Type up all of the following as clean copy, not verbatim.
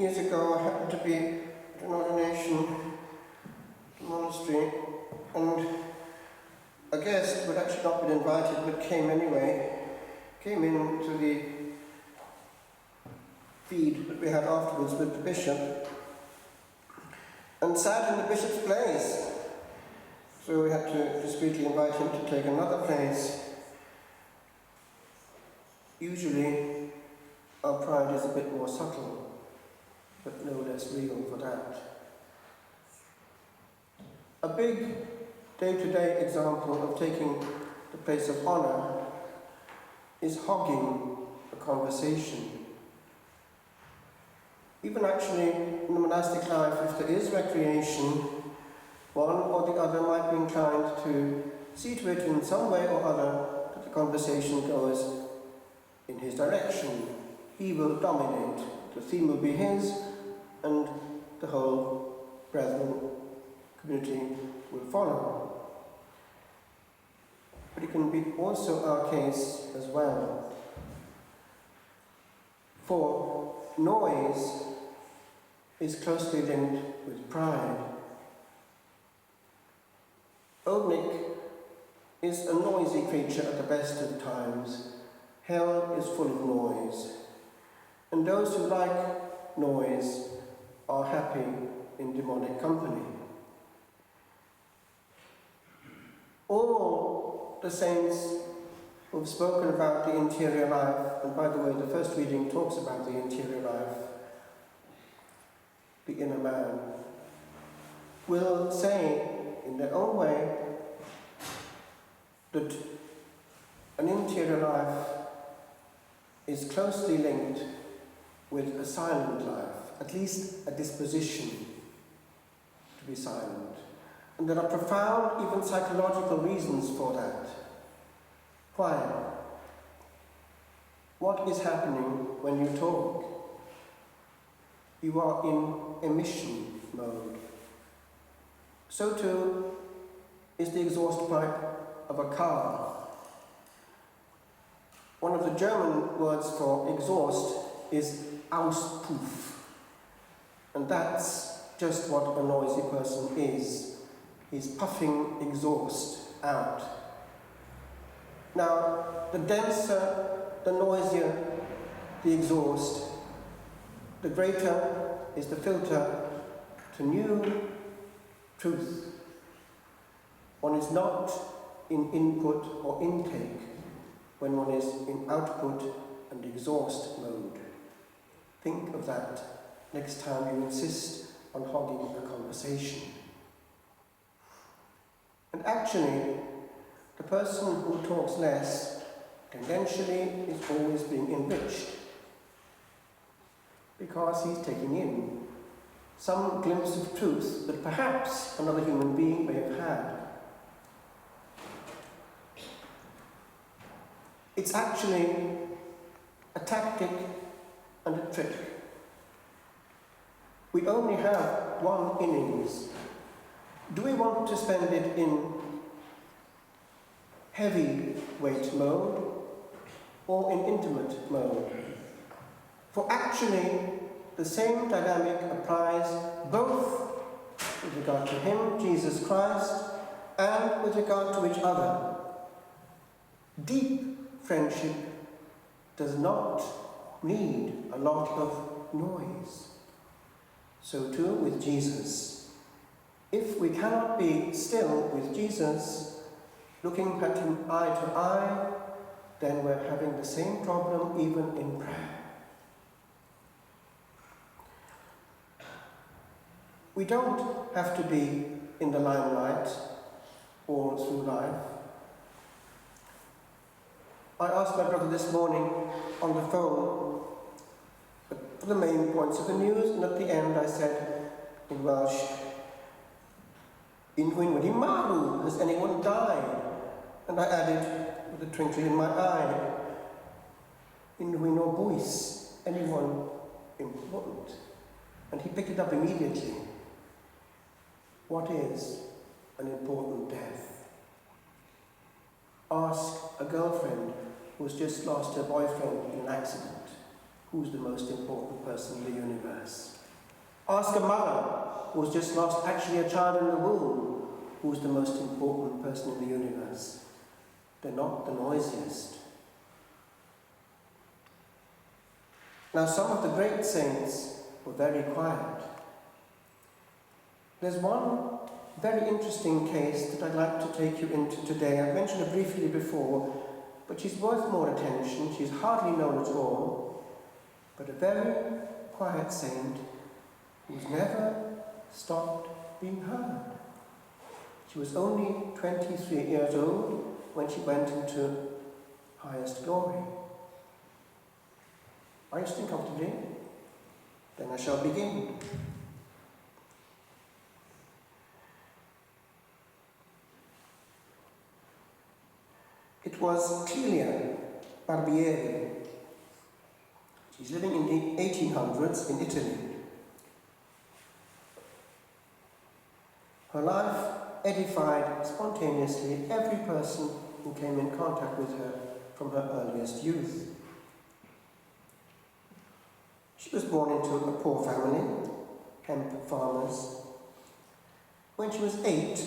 Years ago, I happened to be at an ordination monastery, and a guest who had actually not been invited but came anyway, came into the feed that we had afterwards with the bishop and sat in the bishop's place. So we had to discreetly invite him to take another place. Usually our pride is a bit more subtle, but no less real for that. A big day-to-day example of taking the place of honour is hogging a conversation. Even actually in the monastic life, if there is recreation, one or the other might be inclined to see to it in some way or other that the conversation goes in his direction. He will dominate, the theme will be his, and the whole brethren community will follow. But it can be also our case as well. For noise is closely linked with pride. Old Nick is a noisy creature at the best of times. Hell is full of noise. And those who like noise are happy in demonic company. All the saints who have spoken about the interior life, and by the way, the first reading talks about the interior life, the inner man, will say in their own way that an interior life is closely linked with a silent life, at least a disposition to be silent. And there are profound, even psychological reasons for that. Why? What is happening when you talk? You are in emission mode. So too is the exhaust pipe of a car. One of the German words for exhaust is Auspuff. And that's just what a noisy person is. He's puffing exhaust out. Now, the denser, the noisier the exhaust, the greater is the filter to new truth. One is not in input or intake when one is in output and exhaust mode. Think of that next time you insist on hogging a conversation. And actually, the person who talks less tendentially is always being enriched because he's taking in some glimpse of truth that perhaps another human being may have had. It's actually a tactic and a trick. We only have one innings. Do we want to spend it in heavy weight mode or in intimate mode? For actually, the same dynamic applies both with regard to him, Jesus Christ, and with regard to each other. Deep friendship does not need a lot of noise. So too with Jesus. If we cannot be still with Jesus, looking at him eye to eye, then we're having the same problem even in prayer. We don't have to be in the limelight all through life. I asked my brother this morning on the phone for the main points of the news, and at the end I said in Welsh, "Unrhyw wedi marw, has anyone died?" And I added, with a twinkle in my eye, "Unrhyw o bwys, anyone important?" And he picked it up immediately. What is an important death? Ask a girlfriend who's just lost her boyfriend in an accident. who's the most important person in the universe. Ask a mother who's just lost actually a child in the womb, who's the most important person in the universe. They're not the noisiest. Now, some of the great saints were very quiet. There's one very interesting case that I'd like to take you into today. I've mentioned her briefly before, but she's worth more attention. She's hardly known at all, but a very quiet saint who's never stopped being heard. She was only 23 years old when she went into highest glory. Are you sitting comfortably? Then I shall begin. It was Clelia Barbieri. She's living in the 1800s in Italy. Her life edified spontaneously every person who came in contact with her from her earliest youth. She was born into a poor family, hemp farmers. When she was 8,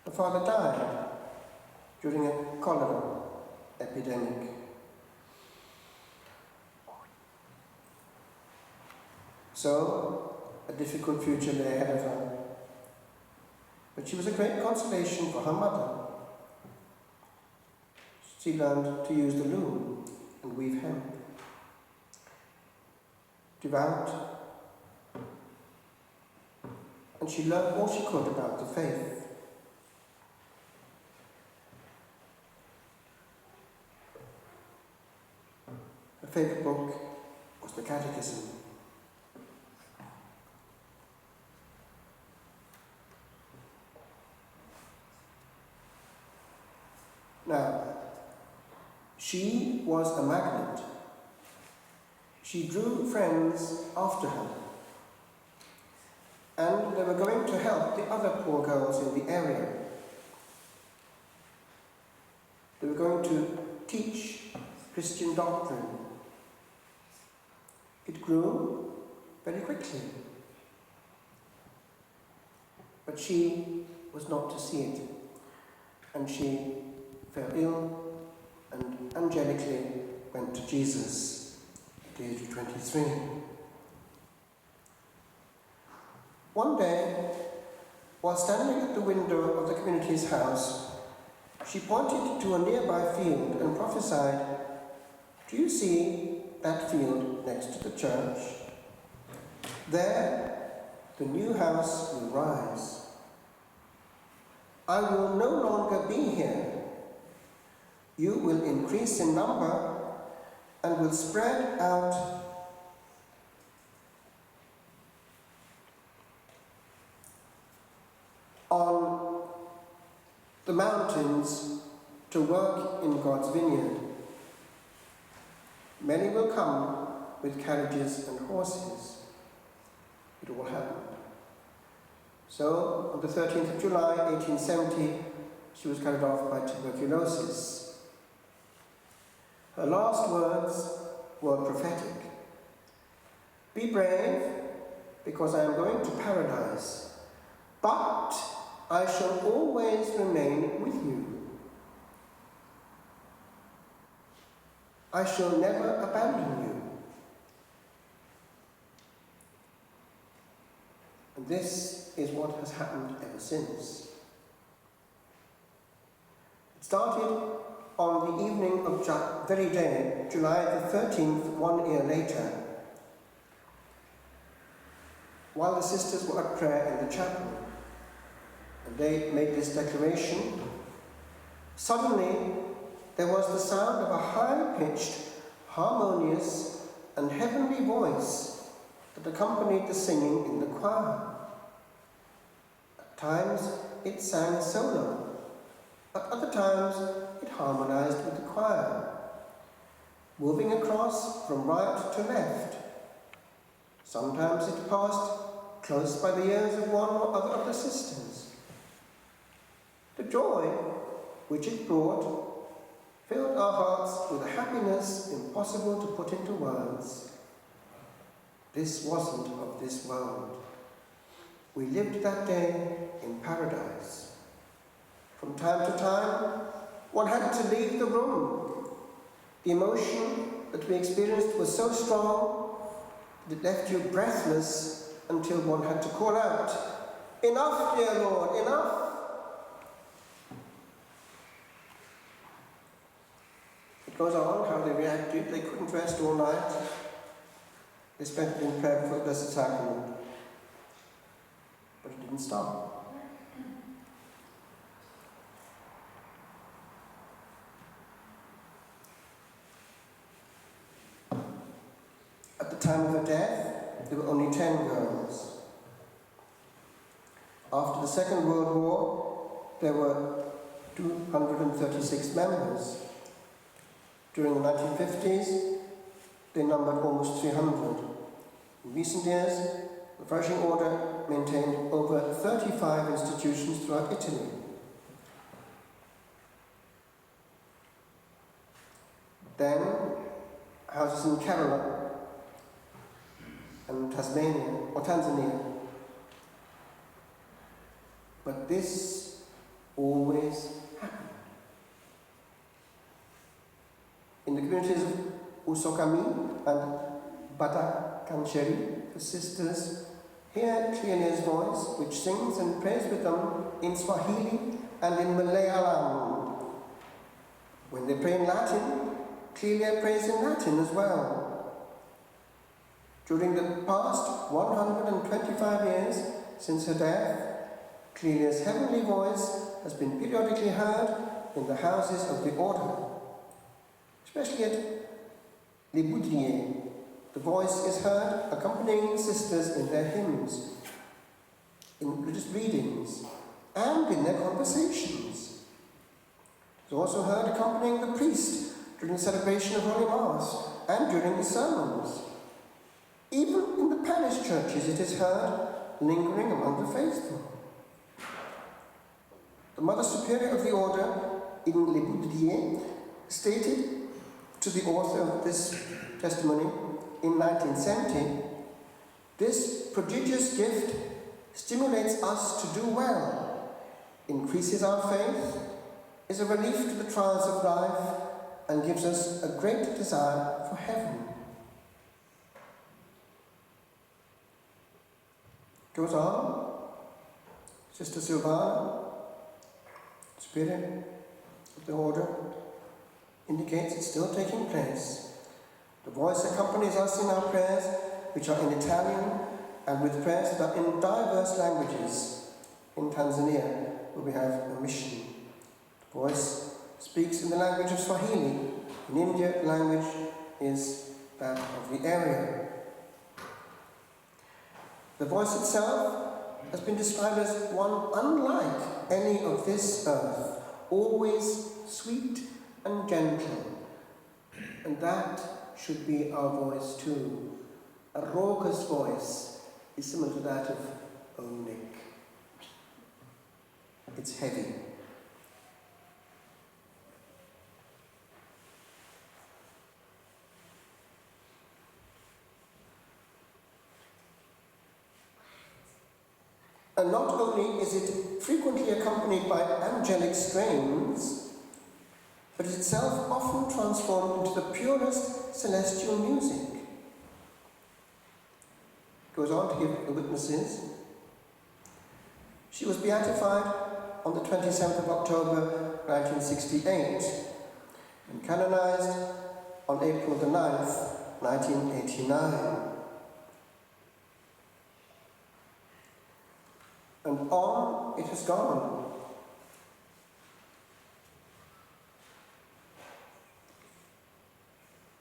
her father died during a cholera epidemic. So, a difficult future lay ahead of her. But she was a great consolation for her mother. She learned to use the loom and weave hemp. Devout, and she learned all she could about the faith. Her favourite book was the Catechism. Now, she was a magnet. She drew friends after her, and they were going to help the other poor girls in the area. They were going to teach Christian doctrine. It grew very quickly, but she was not to see it, and she fell ill and angelically went to Jesus. Age of 23. One day, while standing at the window of the community's house, she pointed to a nearby field and prophesied, "Do you see that field next to the church? There, the new house will rise. I will no longer be here. You will increase in number and will spread out on the mountains to work in God's vineyard. Many will come with carriages and horses." It all happened. So, on the 13th of July, 1870, she was carried off by tuberculosis. Her last words were prophetic. "Be brave, because I am going to paradise, but I shall always remain with you. I shall never abandon you." And this is what has happened ever since. It started on the evening of very day, July the 13th, 1 year later, while the sisters were at prayer in the chapel, and they made this declaration. Suddenly, there was the sound of a high-pitched, harmonious, and heavenly voice that accompanied the singing in the choir. At times, it sang solo. At other times, it harmonized with the choir, moving across from right to left. Sometimes it passed close by the ears of one or other of the sisters. The joy which it brought filled our hearts with a happiness impossible to put into words. This wasn't of this world. We lived that day in paradise. From time to time, one had to leave the room. The emotion that we experienced was so strong that it left you breathless until one had to call out, "Enough, dear Lord, enough!" It goes on how they reacted. They couldn't rest all night. They spent it in prayer before the Blessed Sacrament. But it didn't stop. At the time of her death, there were only 10 girls. After the Second World War, there were 236 members. During the 1950s, they numbered almost 300. In recent years, the Flourishing Order maintained over 35 institutions throughout Italy. Then, houses in Kerala and Tanzania. But this always happened. In the communities of Usokami and Batakancheri, the sisters hear Clelia's voice, which sings and prays with them in Swahili and in Malayalam. When they pray in Latin, Clelia prays in Latin as well. During the past 125 years since her death, Clelia's heavenly voice has been periodically heard in the houses of the order, especially at Les Boudriers. The voice is heard accompanying sisters in their hymns, in religious readings, and in their conversations. It is also heard accompanying the priest during the celebration of Holy Mass and during the sermons. Even in the parish churches it is heard lingering among the faithful. The Mother Superior of the Order in Les Boudriers stated to the author of this testimony in 1970, "This prodigious gift stimulates us to do well, increases our faith, is a relief to the trials of life, and gives us a great desire for heaven." Goes on, Sister Silvana, Spirit of the Order, indicates it's still taking place. The voice accompanies us in our prayers, which are in Italian, and with prayers that are in diverse languages. In Tanzania, where we have a mission, the voice speaks in the language of Swahili. In India, the language is that of the area. The voice itself has been described as one unlike any of this earth, always sweet and gentle. And that should be our voice too. A raucous voice is similar to that of Old Nick. It's heavy. And not only is it frequently accompanied by angelic strains, but is itself often transformed into the purest celestial music. It goes on to give the witnesses. She was beatified on the 27th of October 1968 and canonized on April the 9th, 1989. And on it has gone.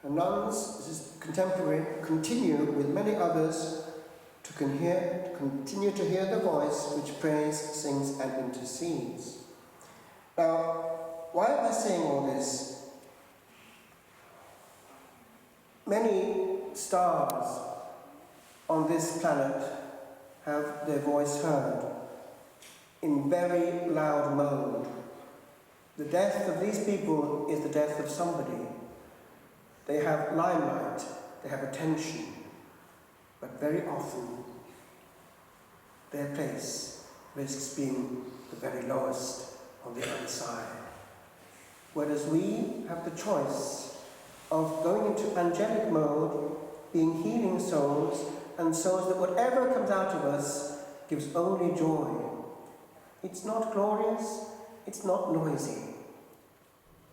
Her nuns, this is contemporary, continue with many others to continue to hear the voice which prays, sings, and intercedes. Now, why am I saying all this? Many stars on this planet have their voice heard in very loud mode. The death of these people is the death of somebody. They have limelight, they have attention, but very often their place risks being the very lowest on the outside. Whereas we have the choice of going into angelic mode, being healing souls, and souls that whatever comes out of us gives only joy. It's not glorious, it's not noisy.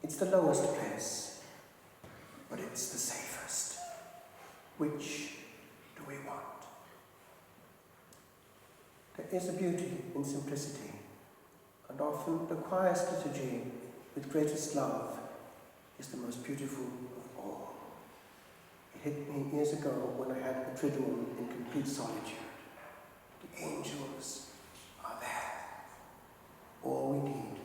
It's the lowest place, but it's the safest. Which do we want? There is a beauty in simplicity, and often the quietest liturgy with greatest love is the most beautiful of all. It hit me years ago when I had a triduum in complete solitude. The angels are there. All we need